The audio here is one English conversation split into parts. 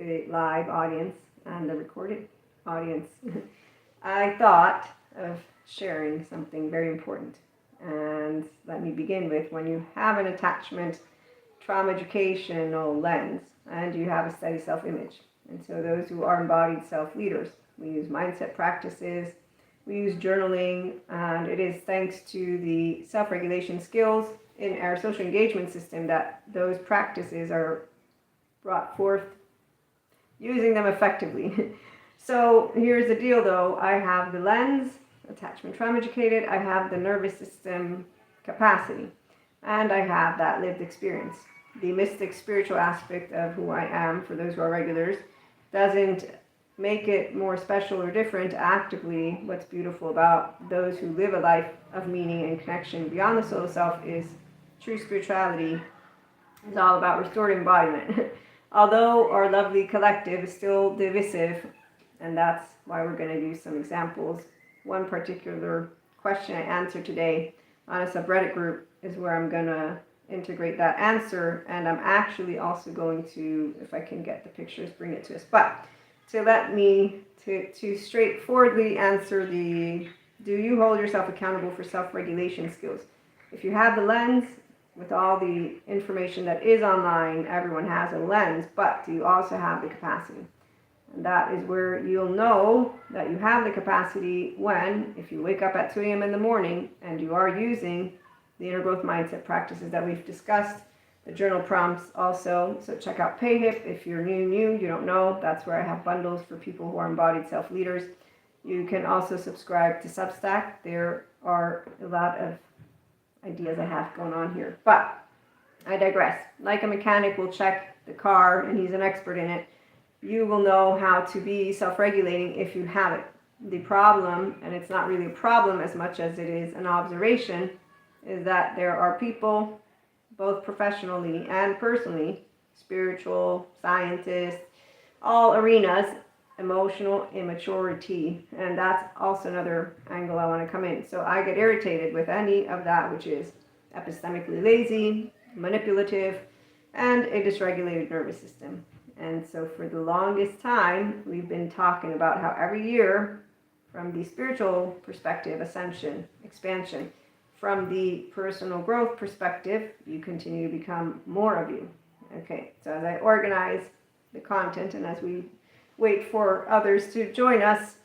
the live audience and the recorded audience, I thought of sharing something very important. And let me begin with, when you have an attachment trauma educational lens and you have a steady self-image, and so those who are embodied self-leaders, we use mindset practices, we use journaling, and it is thanks to the self-regulation skills in our social engagement system that those practices are brought forth, using them effectively. So here's the deal though, I have the lens, attachment trauma educated, I have the nervous system capacity, and I have that lived experience. The mystic spiritual aspect of who I am, for those who are regulars, doesn't make it more special or different. Actively, what's beautiful about those who live a life of meaning and connection beyond the soul self is true spirituality is all about restored embodiment. Although our lovely collective is still divisive, and that's why we're going to use some examples. One particular question I answered today on a subreddit group is where I'm going to integrate that answer, and I'm actually also going to, if I can get the pictures, bring it to us. But to let me to straightforwardly answer the, do you hold yourself accountable for self-regulation skills? If you have the lens, with all the information that is online, everyone has a lens, but do you also have the capacity? And that is where you'll know that you have the capacity when, if you wake up at 2 a.m. in the morning and you are using the inner growth mindset practices that we've discussed, the journal prompts also. So check out PayHip. If you're new, you don't know, that's where I have bundles for people who are embodied self-leaders. You can also subscribe to Substack. There are a lot of ideas I have going on here, but I digress. Like a mechanic will check the car and he's an expert in it, you will know how to be self-regulating if you have it. The problem, and it's not really a problem as much as it is an observation, is that there are people, both professionally and personally, spiritual, scientists, all arenas, emotional immaturity, and that's also another angle I want to come in. So I get irritated with any of that which is epistemically lazy, manipulative, and a dysregulated nervous system. And so for the longest time, we've been talking about how every year, from the spiritual perspective, ascension, expansion, from the personal growth perspective, you continue to become more of you. Okay, so as I organize the content and as we wait for others to join us,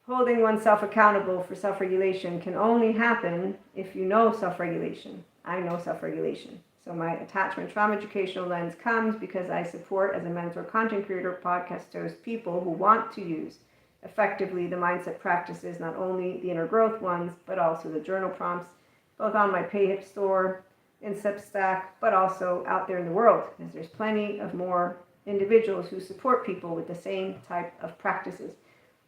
holding oneself accountable for self-regulation can only happen if you know self-regulation. I know self-regulation. So my attachment trauma educational lens comes because I support, as a mentor, content creator, podcast host, people who want to use effectively the mindset practices, not only the inner growth ones, but also the journal prompts, both on my PayHip store, in Substack, but also out there in the world, because there's plenty of more individuals who support people with the same type of practices.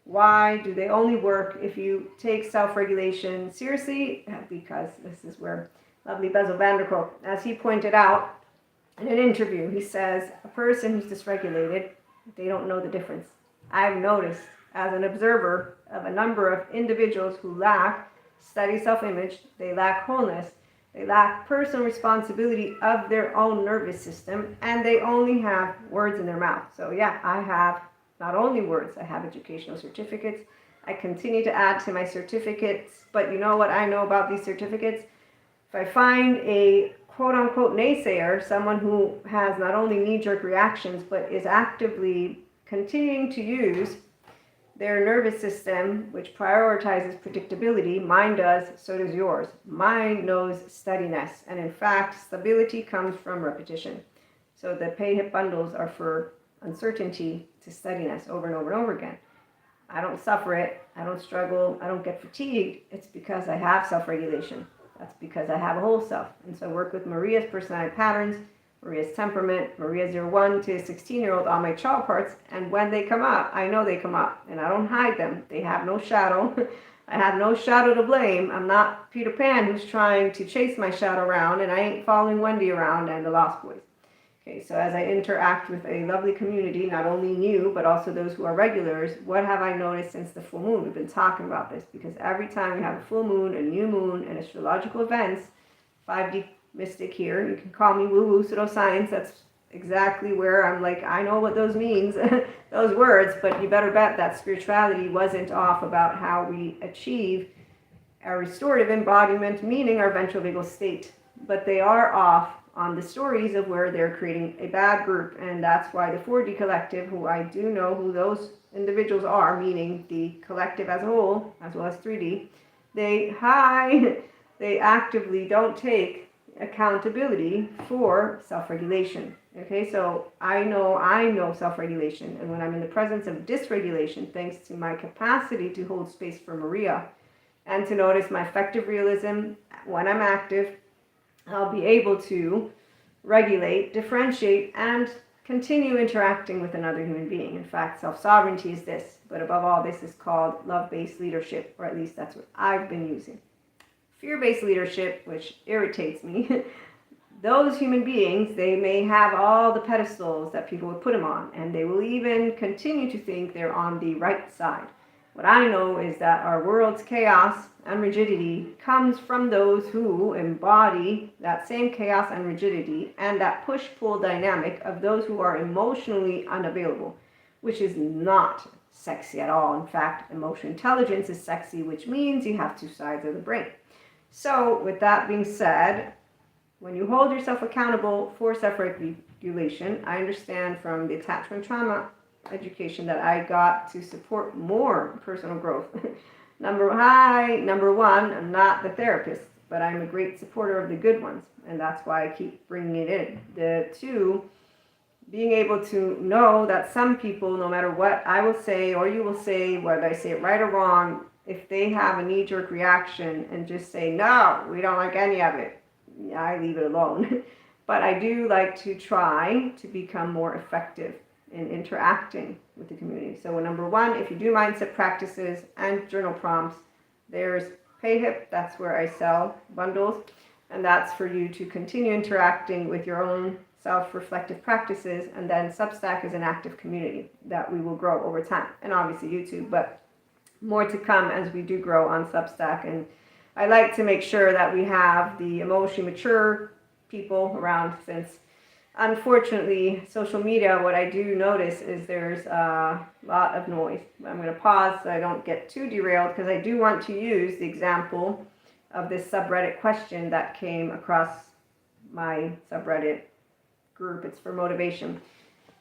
Why do they only work if you take self-regulation seriously? Because this is where lovely Bezel Vanderkolk, as he pointed out in an interview, he says, a person who's dysregulated, they don't know the difference. I've noticed as an observer of a number of individuals who lack steady self-image, they lack wholeness, they lack personal responsibility of their own nervous system, and they only have words in their mouth. So yeah, I have not only words, I have educational certificates. I continue to add to my certificates, but you know what I know about these certificates? If I find a quote-unquote naysayer, someone who has not only knee-jerk reactions, but is actively continuing to use their nervous system, which prioritizes predictability, mine does, so does yours. Mine knows steadiness, and in fact, stability comes from repetition. So the PayHip bundles are for uncertainty to steadiness over and over and over again. I don't suffer it, I don't struggle, I don't get fatigued. It's because I have self-regulation. That's because I have a whole self. And so I work with Maria's personality patterns, Maria's temperament, Maria's 1 to 16-year-old, all my child parts, and when they come up, I know they come up, and I don't hide them. They have no shadow. I have no shadow to blame. I'm not Peter Pan who's trying to chase my shadow around, and I ain't following Wendy around and the Lost Boys. Okay, so as I interact with a lovely community, not only new, but also those who are regulars, what have I noticed since the full moon? We've been talking about this because every time we have a full moon, a new moon, and astrological events, 5D mystic here, you can call me woo-woo pseudoscience, that's exactly where I'm like, I know what those means, those words, but you better bet that spirituality wasn't off about how we achieve our restorative embodiment, meaning our ventral vagal state. But they are off on the stories of where they're creating a bad group, and that's why the 4D collective, who I do know who those individuals are, meaning the collective as a whole, as well as 3D, they actively don't take accountability for self-regulation. Okay, so I know self-regulation, and when I'm in the presence of dysregulation, thanks to my capacity to hold space for Maria and to notice my effective realism when I'm active, I'll be able to regulate, differentiate, and continue interacting with another human being. In fact, self-sovereignty is this, but above all, this is called love-based leadership, or at least that's what I've been using. Fear-based leadership, which irritates me, those human beings, they may have all the pedestals that people would put them on, and they will even continue to think they're on the right side. What I know is that our world's chaos and rigidity comes from those who embody that same chaos and rigidity and that push-pull dynamic of those who are emotionally unavailable, which is not sexy at all. In fact, emotional intelligence is sexy, which means you have two sides of the brain. So with that being said, when you hold yourself accountable for self-regulation, I understand from the attachment trauma education that I got to support more personal growth. Number one, I'm not the therapist, but I'm a great supporter of the good ones, and that's why I keep bringing it in. The two, being able to know that some people, no matter what I will say or you will say, whether I say it right or wrong, if they have a knee-jerk reaction and just say, no, we don't like any of it, I leave it alone. But I do like to try to become more effective in interacting with the community. So number one, if you do mindset practices and journal prompts, there's PayHip, that's where I sell bundles, and that's for you to continue interacting with your own self-reflective practices. And then Substack is an active community that we will grow over time, and obviously YouTube, but more to come as we do grow on Substack. And I like to make sure that we have the emotionally mature people around, since unfortunately social media, what I do notice is there's a lot of noise. I'm going to pause so I don't get too derailed, because I do want to use the example of this subreddit question that came across my subreddit group. It's for motivation,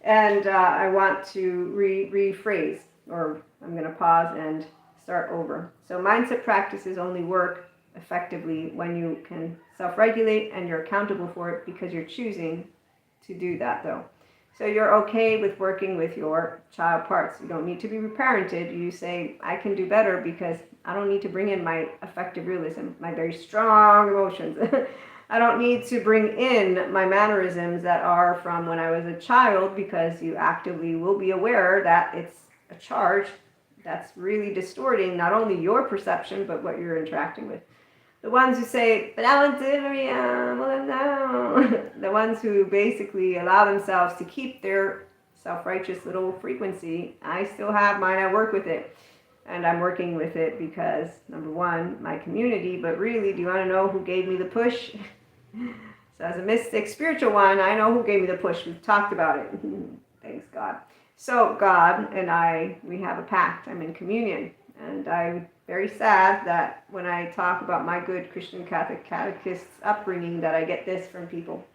and I want to rephrase, or I'm going to pause and start over. So mindset practices only work effectively when you can self-regulate and you're accountable for it, because you're choosing to do that though. So you're okay with working with your child parts. You don't need to be reparented. You say, I can do better because I don't need to bring in my effective realism, my very strong emotions. I don't need to bring in my mannerisms that are from when I was a child, because you actively will be aware that it's a charge that's really distorting not only your perception, but what you're interacting with. The ones who say, but I want to, well, no. The ones who basically allow themselves to keep their self-righteous little frequency, I still have mine, I work with it. And I'm working with it because, number one, my community, but really, do you want to know who gave me the push? So as a mystic spiritual one, I know who gave me the push. We've talked about it. Thanks God. So God and I, we have a pact. I'm in communion. And I'm very sad that when I talk about my good Christian Catholic catechist's upbringing, that I get this from people.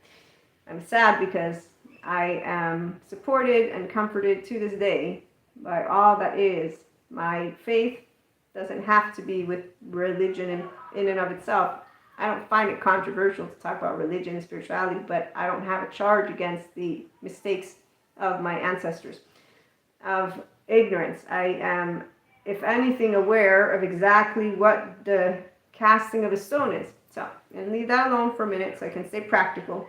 I'm sad because I am supported and comforted to this day by all that is. My faith doesn't have to be with religion in and of itself. I don't find it controversial to talk about religion and spirituality, but I don't have a charge against the mistakes of my ancestors, of ignorance. I am, if anything, aware of exactly what the casting of a stone is. So, and leave that alone for a minute so I can stay practical.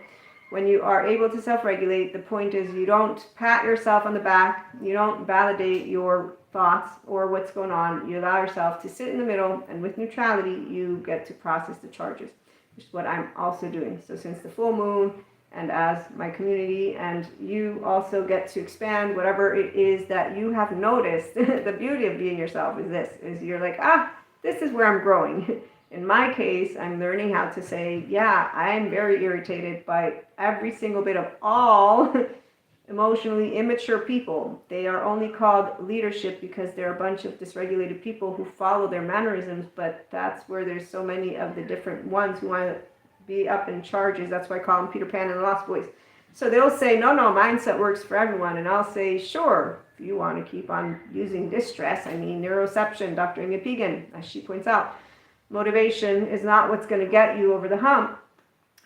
When you are able to self-regulate, the point is you don't pat yourself on the back, you don't validate your thoughts or what's going on. You allow yourself to sit in the middle, and with neutrality, you get to process the charges, which is what I'm also doing. So since the full moon, and as my community, and you also get to expand whatever it is that you have noticed. The beauty of being yourself is this, is you're like, this is where I'm growing. In my case, I'm learning how to say, yeah, I'm very irritated by every single bit of all emotionally immature people. They are only called leadership because they're a bunch of dysregulated people who follow their mannerisms, but that's where there's so many of the different ones who want to be up in charges. That's why I call them Peter Pan and the Lost Boys. So they'll say, no, mindset works for everyone. And I'll say, sure, if you want to keep on using distress, neuroception, Dr. Inge Pegan, as she points out, motivation is not what's going to get you over the hump,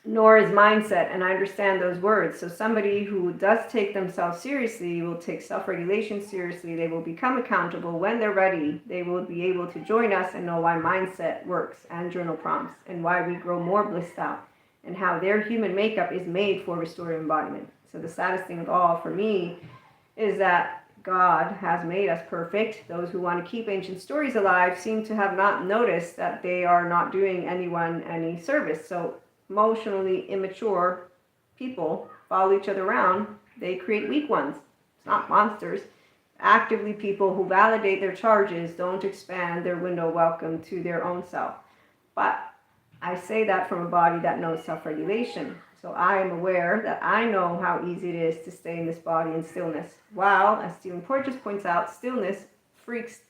nor is mindset, and I understand those words. So somebody who does take themselves seriously will take self-regulation seriously. They will become accountable. When they're ready, they will be able to join us and know why mindset works, and journal prompts, and why we grow more blissed out, and how their human makeup is made for restorative embodiment. So the saddest thing of all for me is that God has made us perfect. Those who want to keep ancient stories alive seem to have not noticed that they are not doing anyone any service. So emotionally immature people follow each other around. They create weak ones. It's not monsters. Actively people who validate their charges don't expand their window welcome to their own self. But I say that from a body that knows self-regulation. So I am aware that I know how easy it is to stay in this body in stillness. While, as Stephen Porges points out, stillness freaks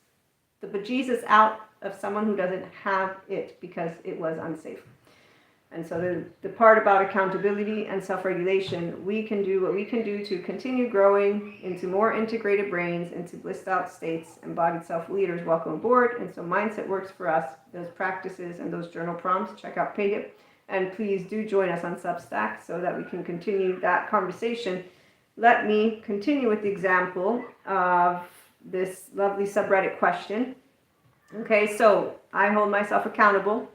the bejesus out of someone who doesn't have it because it was unsafe. And so the part about accountability and self-regulation, we can do what we can do to continue growing into more integrated brains, into blissed out states. Embodied self-leaders, welcome aboard. And so mindset works for us. Those practices and those journal prompts, check out PayHip. And please do join us on Substack so that we can continue that conversation. Let me continue with the example of this lovely subreddit question. Okay, so I hold myself accountable.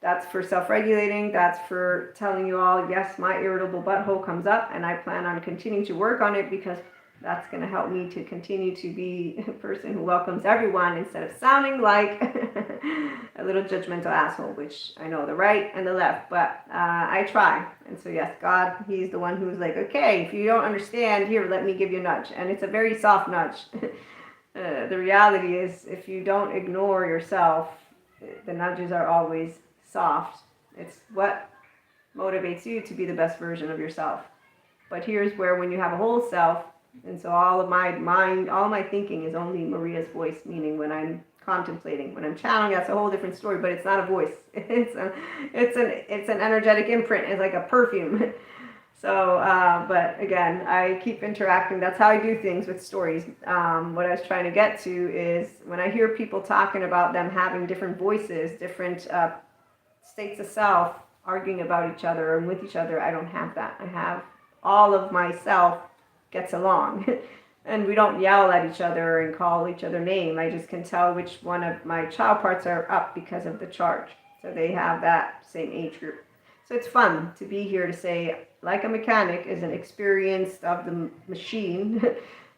That's for self-regulating. That's for telling you all, yes, my irritable butthole comes up, and I plan on continuing to work on it because that's going to help me to continue to be a person who welcomes everyone instead of sounding like a little judgmental asshole, which I know the right and the left, but I try. And so yes, God, he's the one who's like, okay, if you don't understand, here, let me give you a nudge. And it's a very soft nudge. The reality is, if you don't ignore yourself, the nudges are always soft. It's what motivates you to be the best version of yourself. But here's where, when you have a whole self, and so all of my mind, all my thinking is only Maria's voice, meaning when I'm contemplating, when I'm channeling, that's a whole different story, but it's not a voice. It's an energetic imprint. It's like a perfume. So, but again, I keep interacting. That's how I do things with stories. What I was trying to get to is when I hear people talking about them having different voices, different states of self, arguing about each other and with each other, I don't have that. I have all of myself gets along. And we don't yell at each other and call each other name. I just can tell which one of my child parts are up because of the charge. So they have that same age group. So it's fun to be here to say, like a mechanic is an experienced of the machine,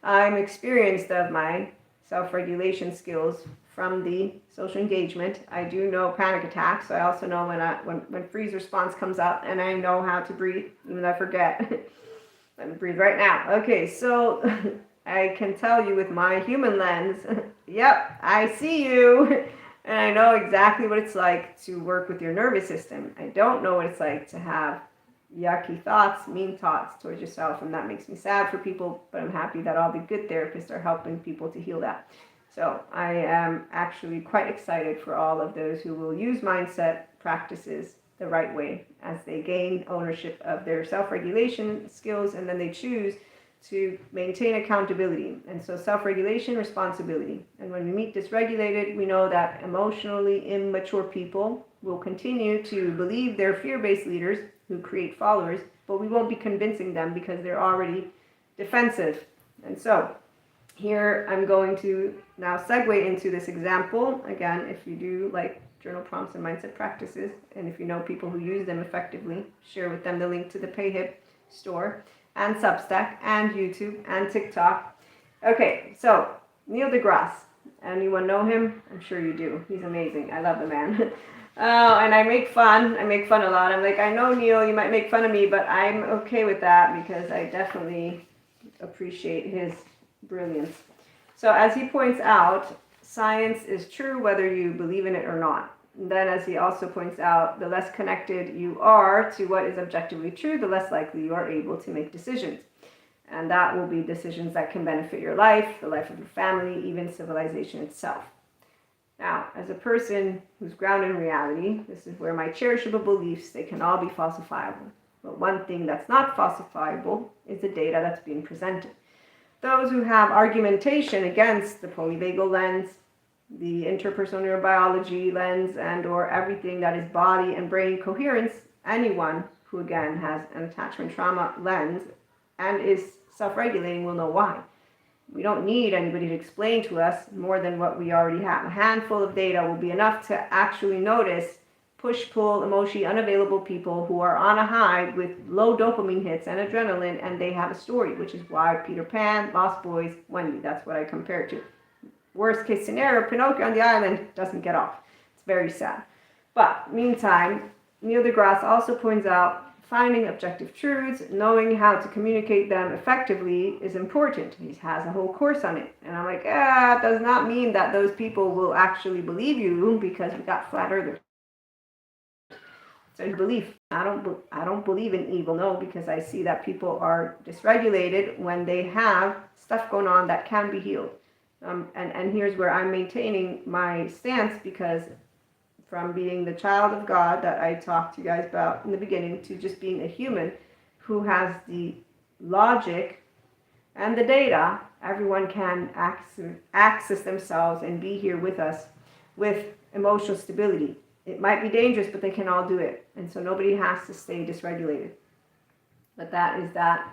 I'm experienced of my self-regulation skills from the social engagement. I do know panic attacks. So I also know when freeze response comes up, and I know how to breathe, even though I forget. Let me breathe right now. Okay, so I can tell you with my human lens, yep, I see you. And I know exactly what it's like to work with your nervous system. I don't know what it's like to have yucky thoughts, mean thoughts towards yourself. And that makes me sad for people, but I'm happy that all the good therapists are helping people to heal that. So I am actually quite excited for all of those who will use mindset practices the right way as they gain ownership of their self-regulation skills, and then they choose to maintain accountability. And so self-regulation, responsibility. And when we meet dysregulated, we know that emotionally immature people will continue to believe they're fear-based leaders who create followers, but we won't be convincing them because they're already defensive. And so here I'm going to now segue into this example. Again, if you do like journal prompts and mindset practices, and if you know people who use them effectively, share with them the link to the PayHip store and Substack and YouTube and TikTok. Okay, so Neil deGrasse. Anyone know him? I'm sure you do. He's amazing. I love the man. And I make fun a lot. I'm like, I know, Neil, you might make fun of me, but I'm okay with that because I definitely appreciate his brilliance. So as he points out, science is true whether you believe in it or not. then, as he also points out, the less connected you are to what is objectively true, the less likely you are able to make decisions. And that will be decisions that can benefit your life, the life of your family, even civilization itself. Now, as a person who's grounded in reality, this is where my cherishable beliefs, they can all be falsifiable. But one thing that's not falsifiable is the data that's being presented. Those who have argumentation against the polyvagal lens, the interpersonal neurobiology lens, and or everything that is body and brain coherence, anyone who again has an attachment trauma lens and is self-regulating will know why. We don't need anybody to explain to us more than what we already have. A handful of data will be enough to actually notice push-pull, emotionally unavailable people who are on a high with low dopamine hits and adrenaline, and they have a story, which is why Peter Pan, Lost Boys, Wendy, that's what I compare it to. Worst case scenario, Pinocchio on the island doesn't get off. It's very sad. But meantime, Neil deGrasse also points out finding objective truths, knowing how to communicate them effectively is important. He has a whole course on it. And I'm like, it does not mean that those people will actually believe you because we got flat earthers. So belief, I don't believe in evil, no, because I see that people are dysregulated when they have stuff going on that can be healed. And here's where I'm maintaining my stance, because from being the child of God that I talked to you guys about in the beginning to just being a human who has the logic and the data, everyone can access themselves and be here with us with emotional stability. It might be dangerous, but they can all do it. And so nobody has to stay dysregulated. But that is that.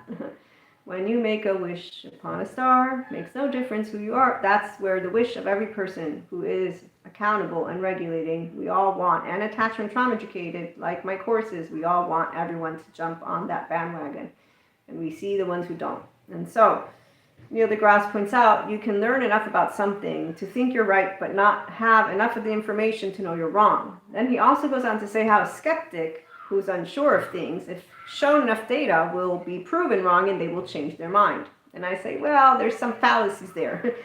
When you make a wish upon a star, makes no difference who you are. That's where the wish of every person who is accountable and regulating, we all want, and attachment trauma educated, like my courses, we all want everyone to jump on that bandwagon. And we see the ones who don't. And so, Neil deGrasse points out, you can learn enough about something to think you're right, but not have enough of the information to know you're wrong. Then he also goes on to say how a skeptic who's unsure of things, if shown enough data, will be proven wrong and they will change their mind. And I say, well, there's some fallacies there.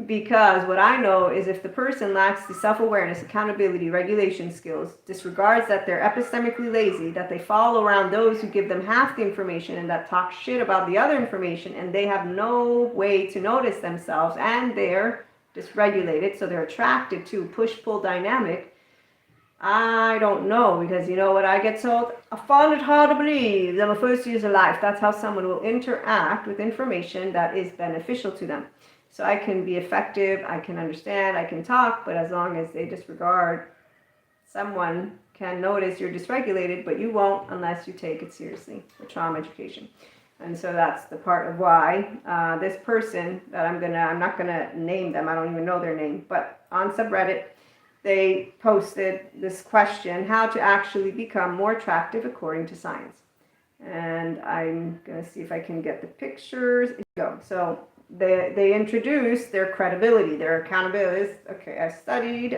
Because what I know is if the person lacks the self-awareness, accountability, regulation skills, disregards that they're epistemically lazy, that they follow around those who give them half the information and that talk shit about the other information, and they have no way to notice themselves, and they're dysregulated, so they're attracted to push-pull dynamic, I don't know, because you know what I get told? I find it hard to believe that my first years of life. That's how someone will interact with information that is beneficial to them. So I can be effective, I can understand, I can talk, but as long as they disregard, someone can notice you're dysregulated, but you won't unless you take it seriously, for trauma education. And so that's the part of why this person that I'm not gonna name them, I don't even know their name, but on subreddit, they posted this question, how to actually become more attractive according to science. And I'm going to see if I can get the pictures. Here we go. So they introduced their credibility, their accountability. Okay, I studied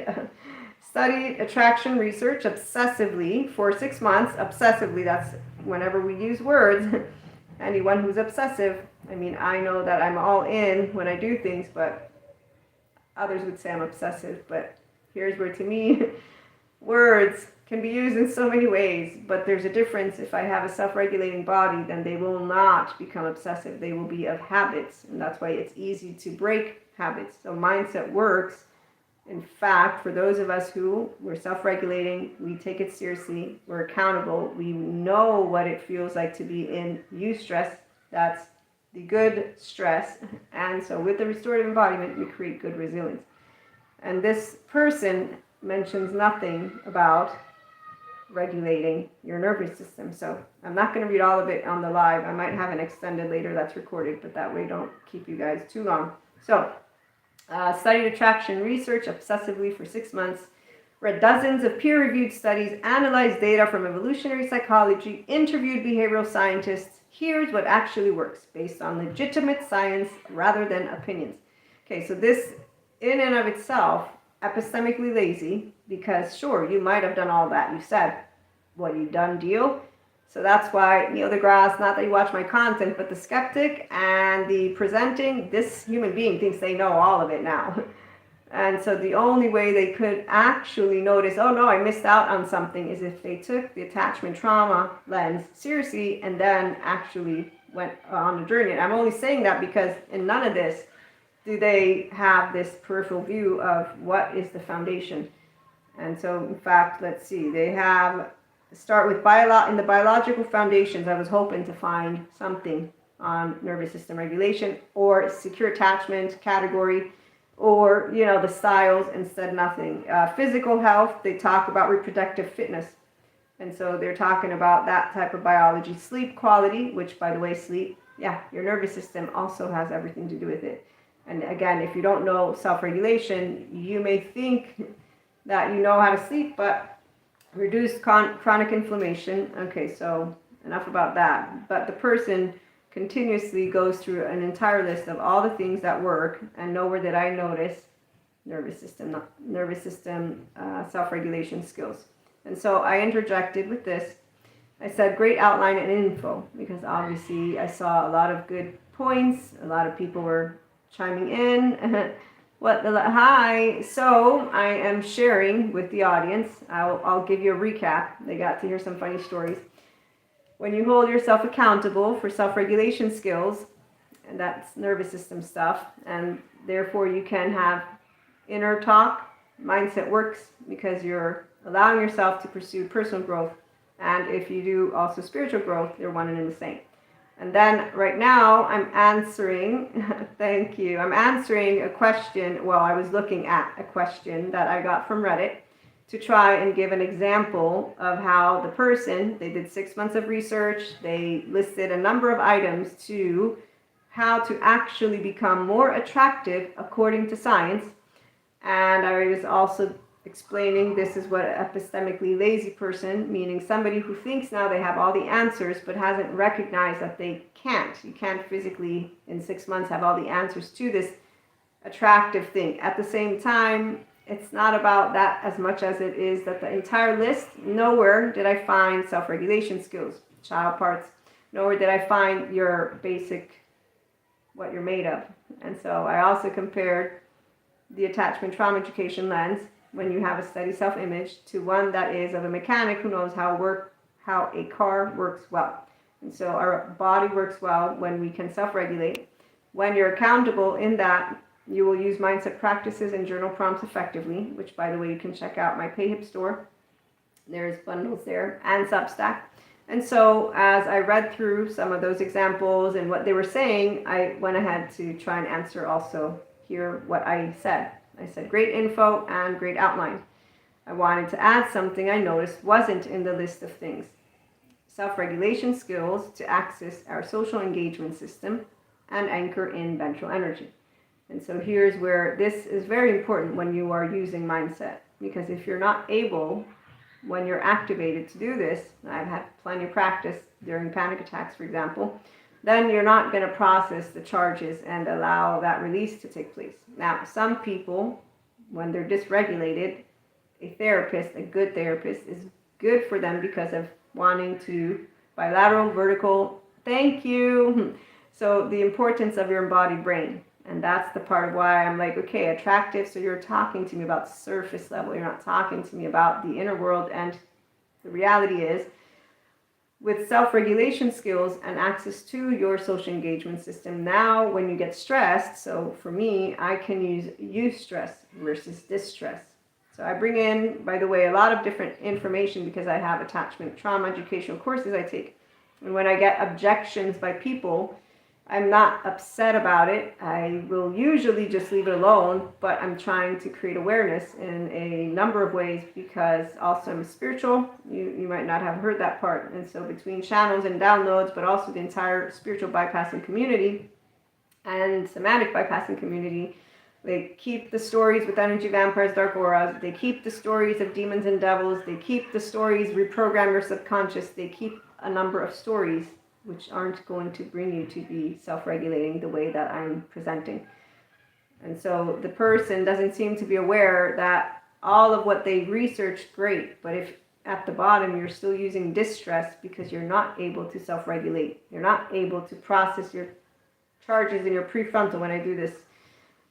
attraction research obsessively for 6 months. Obsessively, that's whenever we use words. Anyone who's obsessive, I mean, I know that I'm all in when I do things, but others would say I'm obsessive, but here's where, to me, words can be used in so many ways, but there's a difference. If I have a self-regulating body, then they will not become obsessive. They will be of habits, and that's why it's easy to break habits. So mindset works. In fact, for those of us who we're self-regulating, we take it seriously, we're accountable, we know what it feels like to be in eustress. That's the good stress. And so with the restorative embodiment, we create good resilience. And this person mentions nothing about regulating your nervous system. So I'm not going to read all of it on the live. I might have an extended later that's recorded, but that way don't keep you guys too long. So studied attraction research obsessively for 6 months, read dozens of peer-reviewed studies, analyzed data from evolutionary psychology, interviewed behavioral scientists. Here's what actually works based on legitimate science rather than opinions. Okay, so this in and of itself, epistemically lazy, because sure, you might have done all that. You said, what, you done deal? So that's why Neil deGrasse, not that you watch my content, but the skeptic and the presenting, this human being thinks they know all of it now. And so the only way they could actually notice, oh no, I missed out on something, is if they took the attachment trauma lens seriously and then actually went on the journey. And I'm only saying that because in none of this do they have this peripheral view of what is the foundation. And so, in fact, let's see, they have start with in the biological foundations. I was hoping to find something on nervous system regulation or secure attachment category, or the styles. Instead, nothing. Physical health, they talk about reproductive fitness, and so they're talking about that type of biology. Sleep quality, which, by the way, sleep, your nervous system also has everything to do with it. And again, if you don't know self-regulation, you may think that you know how to sleep, but reduced chronic inflammation. Okay, so enough about that. But the person continuously goes through an entire list of all the things that work, and nowhere did I notice nervous system self-regulation skills. And so I interjected with this. I said great outline and info, because obviously I saw a lot of good points. A lot of people were chiming in. Hi. So I am sharing with the audience. I'll give you a recap. They got to hear some funny stories. When you hold yourself accountable for self-regulation skills, and that's nervous system stuff, and therefore you can have inner talk, mindset works, because you're allowing yourself to pursue personal growth. And if you do also spiritual growth, they're one and the same. And then right now I'm answering, thank you, I'm answering a question. Well, I was looking at a question that I got from Reddit to try and give an example of how the person, they did 6 months of research, they listed a number of items to how to actually become more attractive according to science. And I was also explaining this is what an epistemically lazy person, meaning somebody who thinks now they have all the answers but hasn't recognized that they can't. You can't physically in 6 months have all the answers to this attractive thing. At the same time, it's not about that as much as it is that the entire list, nowhere did I find self-regulation skills, child parts, nowhere did I find your basic, what you're made of. And so I also compared the attachment trauma education lens, when you have a steady self-image, to one that is of a mechanic who knows how a car works well. And so our body works well when we can self-regulate. When you're accountable in that, you will use mindset practices and journal prompts effectively, which, by the way, you can check out my PayHip store. There's bundles there, and Substack. And so as I read through some of those examples and what they were saying, I went ahead to try and answer also here what I said. I said great info and great outline. I wanted to add something I noticed wasn't in the list of things. Self-regulation skills to access our social engagement system and anchor in ventral energy. And so here's where this is very important when you are using mindset, because if you're not able, when you're activated to do this, I've had plenty of practice during panic attacks, for example, then you're not going to process the charges and allow that release to take place. Now, some people, when they're dysregulated, a therapist, a good therapist, is good for them because of wanting to bilateral, vertical, thank you. So the importance of your embodied brain. And that's the part of why I'm like, okay, attractive. So you're talking to me about surface level. You're not talking to me about the inner world. And the reality is, with self-regulation skills and access to your social engagement system, now when you get stressed, so for me, I can use eustress versus distress. So I bring in, by the way, a lot of different information because I have attachment trauma educational courses I take. And when I get objections by people, I'm not upset about it. I will usually just leave it alone, but I'm trying to create awareness in a number of ways because also I'm spiritual. You might not have heard that part. And so between channels and downloads, but also the entire spiritual bypassing community and somatic bypassing community, they keep the stories with energy vampires, dark auras. They keep the stories of demons and devils. They keep the stories, reprogram your subconscious. They keep a number of stories which aren't going to bring you to be self-regulating the way that I'm presenting. And so the person doesn't seem to be aware that all of what they researched, great, but if at the bottom you're still using distress because you're not able to self-regulate, you're not able to process your charges in your prefrontal when I do this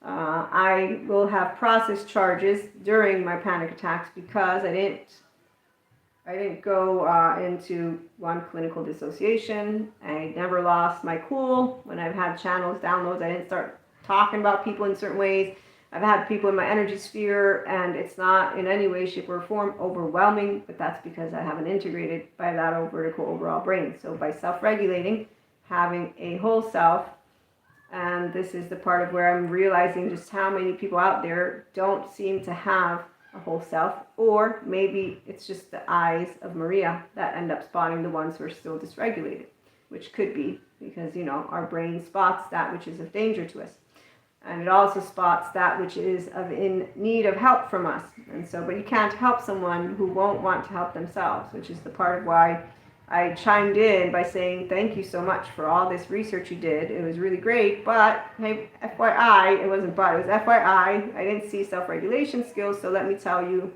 I will have processed charges during my panic attacks because I didn't go into one clinical dissociation. I never lost my cool when I've had channels, downloads. I didn't start talking about people in certain ways. I've had people in my energy sphere, and it's not in any way, shape, or form overwhelming, but that's because I haven't integrated bilateral vertical overall brain. So by self-regulating, having a whole self, and this is the part of where I'm realizing just how many people out there don't seem to have a whole self, or maybe it's just the eyes of Maria that end up spotting the ones who are still dysregulated, which could be because, our brain spots that which is of danger to us. And it also spots that which is in need of help from us. And so, but you can't help someone who won't want to help themselves, which is the part of why I chimed in by saying, thank you so much for all this research you did. It was really great, but hey, FYI, it wasn't but, it was FYI, I didn't see self-regulation skills, so let me tell you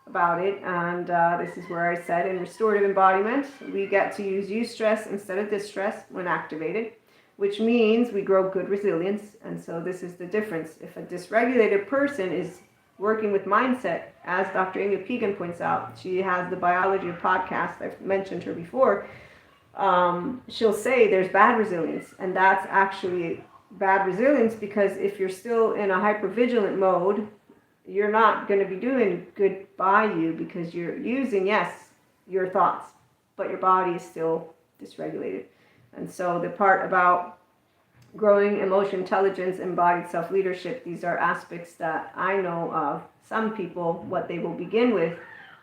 about it. And this is where I said in restorative embodiment, we get to use eustress instead of distress when activated, which means we grow good resilience. And so this is the difference. If a dysregulated person is working with mindset, as Dr. Inga Pegan points out, she has the Biology of Podcast, I've mentioned her before, she'll say there's bad resilience, and that's actually bad resilience because if you're still in a hypervigilant mode, you're not going to be doing good by you because you're using, yes, your thoughts, but your body is still dysregulated. And so the part about growing emotion intelligence, embodied self-leadership, these are aspects that I know of. Some people, what they will begin with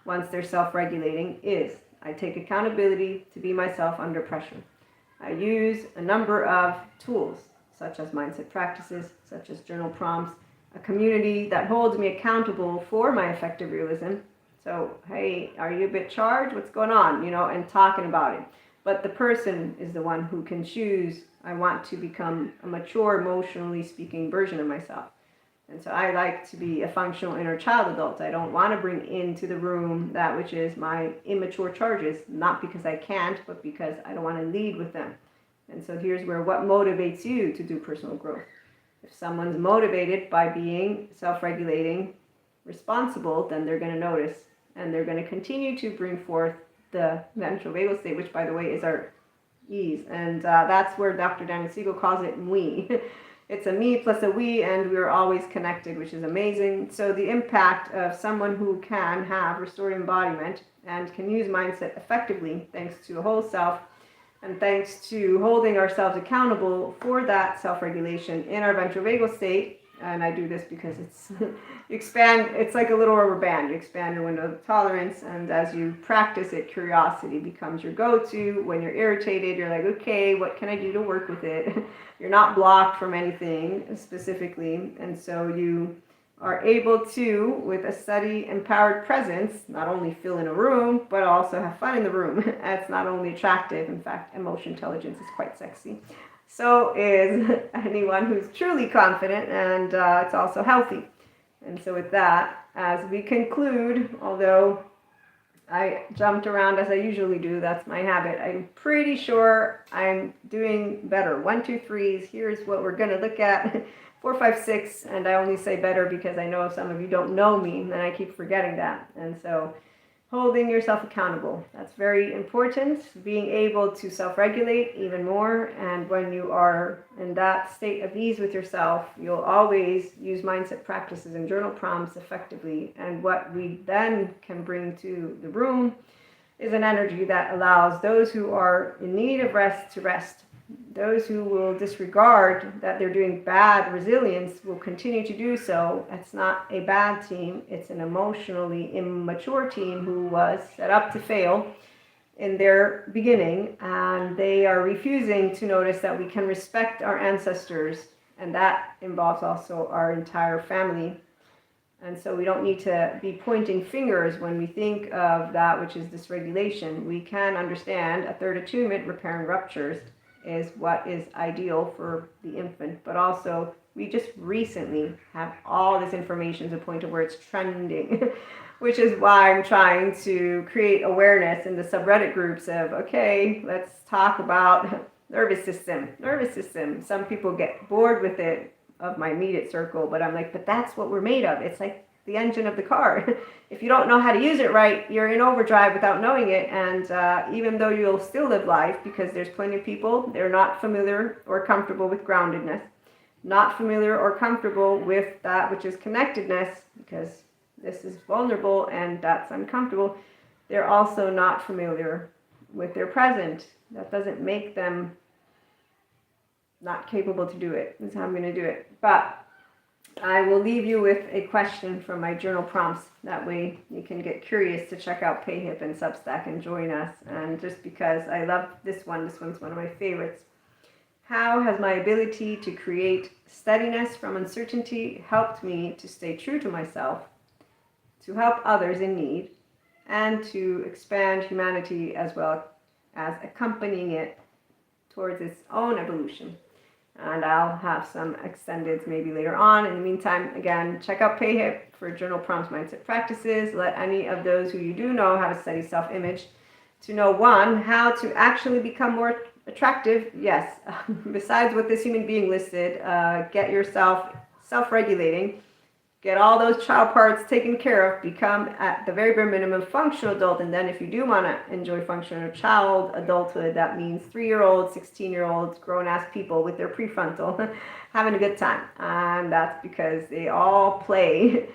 once they're self-regulating is, I take accountability to be myself under pressure. I use a number of tools, such as mindset practices, such as journal prompts, a community that holds me accountable for my effective realism. So, hey, are you a bit charged? What's going on? And talking about it. But the person is the one who can choose, I want to become a mature, emotionally speaking version of myself. And so I like to be a functional inner child adult. I don't want to bring into the room that which is my immature charges, not because I can't, but because I don't want to lead with them. And so here's where what motivates you to do personal growth. If someone's motivated by being self-regulating, responsible, then they're going to notice. And they're going to continue to bring forth the ventral vagal state, which, by the way, is our ease. And that's where Dr. Daniel Siegel calls it we. It's a me plus a we, and we're always connected, which is amazing. So the impact of someone who can have restored embodiment and can use mindset effectively, thanks to a whole self, and thanks to holding ourselves accountable for that self-regulation in our ventral vagal state. And I do this because it's it's like a little rubber band. You expand your window of tolerance, and as you practice it, curiosity becomes your go-to. When you're irritated, you're like, okay, what can I do to work with it? You're not blocked from anything specifically, and so you are able to, with a steady, empowered presence, not only fill in a room, but also have fun in the room. It's not only attractive, in fact, emotion intelligence is quite sexy. So is anyone who's truly confident, and it's also healthy. And so with that, as we conclude, although I jumped around as I usually do, that's my habit, I'm pretty sure I'm doing better. 1, 2, 3s, here's what we're going to look at. 4, 5, 6, and I only say better because I know some of you don't know me, and I keep forgetting that. And so holding yourself accountable, that's very important. Being able to self-regulate even more, and when you are in that state of ease with yourself, you'll always use mindset practices and journal prompts effectively. And what we then can bring to the room is an energy that allows those who are in need of rest to rest. Those who will disregard that they're doing bad resilience will continue to do so. It's not a bad team. It's an emotionally immature team who was set up to fail in their beginning, and they are refusing to notice that we can respect our ancestors, and that involves also our entire family. And so we don't need to be pointing fingers when we think of that which is dysregulation. We can understand a third attunement, repairing ruptures, is what is ideal for the infant, but also we just recently have all this information to the point of where it's trending, which is why I'm trying to create awareness in the subreddit groups of, okay, let's talk about nervous system. Some people get bored with it of my immediate circle, but I'm like, but that's what we're made of. It's like the engine of the car. If you don't know how to use it right, you're in overdrive without knowing it. And even though you'll still live life, because there's plenty of people, they're not familiar or comfortable with groundedness, not familiar or comfortable with that which is connectedness, because this is vulnerable and that's uncomfortable. They're also not familiar with their present. That doesn't make them not capable to do it. That's how I'm going to do it. But I will leave you with a question from my journal prompts. That way you can get curious to check out PayHip and Substack and join us. And just because I love this one's one of my favorites. How has my ability to create steadiness from uncertainty helped me to stay true to myself, to help others in need, and to expand humanity as well as accompanying it towards its own evolution? And I'll have some extendeds maybe later on. In the meantime, again, check out PayHip for journal prompts, mindset practices. Let any of those who you do know have a steady self-image to know, one, how to actually become more attractive. Yes, besides what this human being listed, get yourself self-regulating, get all those child parts taken care of, become at the very bare minimum functional adult. And then if you do want to enjoy functional child adulthood, that means 3-year-olds, 16-year-olds, grown-ass people with their prefrontal having a good time. And that's because they all play.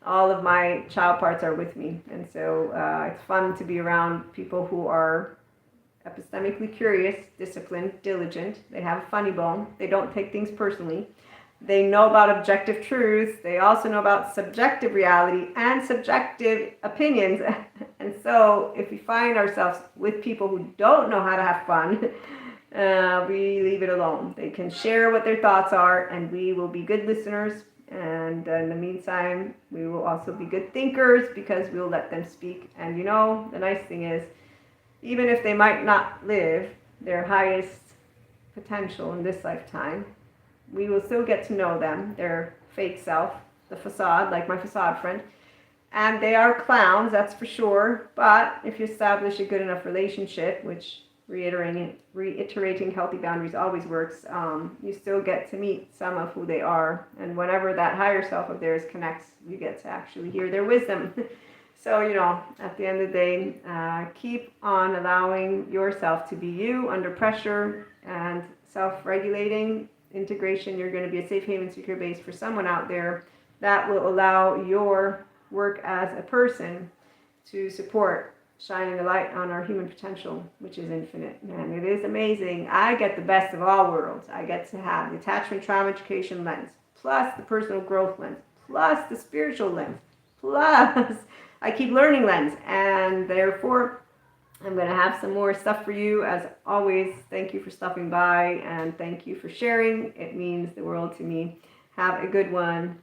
All of my child parts are with me. And so it's fun to be around people who are epistemically curious, disciplined, diligent. They have a funny bone. They don't take things personally. They know about objective truths. They also know about subjective reality and subjective opinions. And so if we find ourselves with people who don't know how to have fun, we leave it alone. They can share what their thoughts are, and we will be good listeners. And in the meantime, we will also be good thinkers, because we'll let them speak. And you know, the nice thing is, even if they might not live their highest potential in this lifetime, we will still get to know them, their fake self, the facade, like my facade friend. And they are clowns, that's for sure. But if you establish a good enough relationship, which reiterating healthy boundaries always works, you still get to meet some of who they are. And whenever that higher self of theirs connects, you get to actually hear their wisdom. So, you know, at the end of the day, keep on allowing yourself to be you under pressure and self-regulating. Integration, you're going to be a safe haven, secure base for someone out there that will allow your work as a person to support shining a light on our human potential, which is infinite. And it is amazing. I get the best of all worlds. I get to have the attachment trauma education lens, plus the personal growth lens, plus the spiritual lens, plus I keep learning lens. And therefore, I'm going to have some more stuff for you. As always, thank you for stopping by, and thank you for sharing. It means the world to me. Have a good one.